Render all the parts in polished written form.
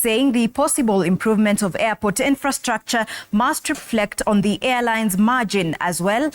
saying the possible improvement of airport infrastructure must reflect on the airline's margin as well.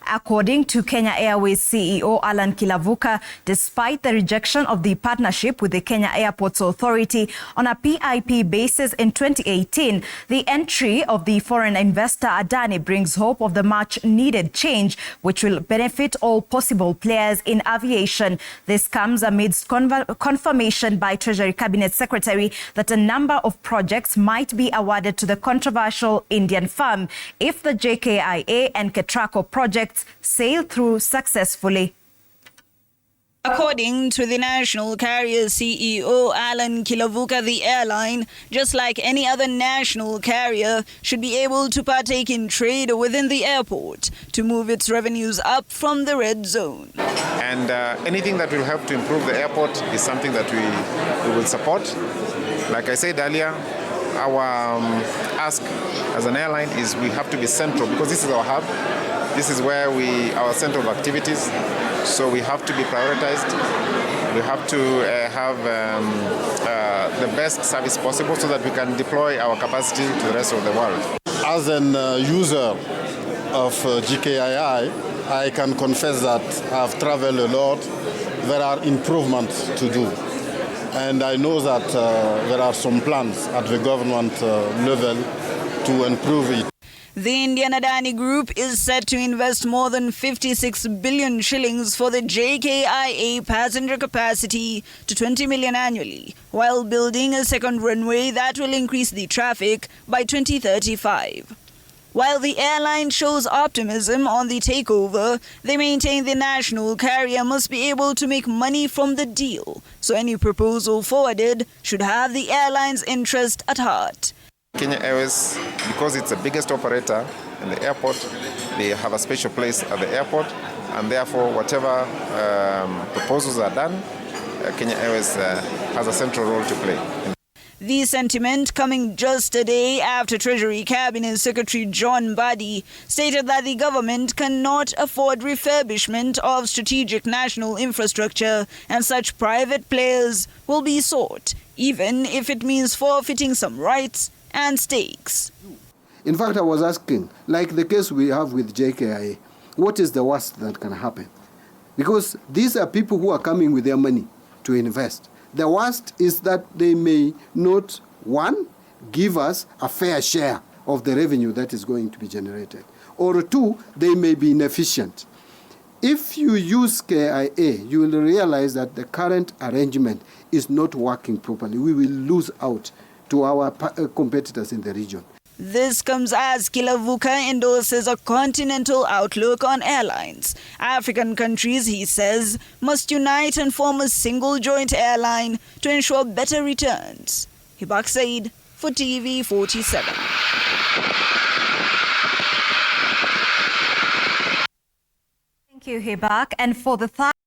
According to Kenya Airways CEO Allan Kilavuka, despite the rejection of the partnership with the Kenya Airports Authority on a PIP basis in 2018, the entry of the foreign investor ADANI brings hope of the much-needed change, which will benefit all possible players in aviation. This comes amidst confirmation by Treasury Cabinet Secretary that a number of projects might be awarded to the controversial Indian firm if the JKIA and KETRACO projects sail through successfully. According to the national carrier CEO Allan Kilavuka, the airline, just like any other national carrier, should be able to partake in trade within the airport to move its revenues up from the red zone. And anything that will help to improve the airport is something that we will support. Like I said earlier, our ask as an airline is we have to be central because this is our hub. This is where our center of activities. So we have to be prioritized. We have to have the best service possible so that we can deploy our capacity to the rest of the world. As an user of JKIA, I can confess that I've traveled a lot. There are improvements to do. And I know that there are some plans at the government level to improve it. The Indian Adani Group is set to invest more than 56 billion shillings for the JKIA passenger capacity to 20 million annually, while building a second runway that will increase the traffic by 2035. While the airline shows optimism on the takeover, they maintain the national carrier must be able to make money from the deal, so any proposal forwarded should have the airline's interest at heart. Kenya Airways, because it's the biggest operator in the airport, they have a special place at the airport, and therefore whatever proposals are done, Kenya Airways has a central role to play. The sentiment coming just a day after Treasury Cabinet Secretary John Mbadi stated that the government cannot afford refurbishment of strategic national infrastructure and such private players will be sought, even if it means forfeiting some rights and stakes. In fact, I was asking, like the case we have with JKIA, what is the worst that can happen? Because these are people who are coming with their money to invest. The worst is that they may not, one, give us a fair share of the revenue that is going to be generated, or two, they may be inefficient. If you use KIA, you will realize that the current arrangement is not working properly. We will lose out to our competitors in the region. This comes as Kilavuka endorses a continental outlook on airlines. African countries, he says, must unite and form a single joint airline to ensure better returns. Hibak Said for TV 47. Thank you, Hibak. And for the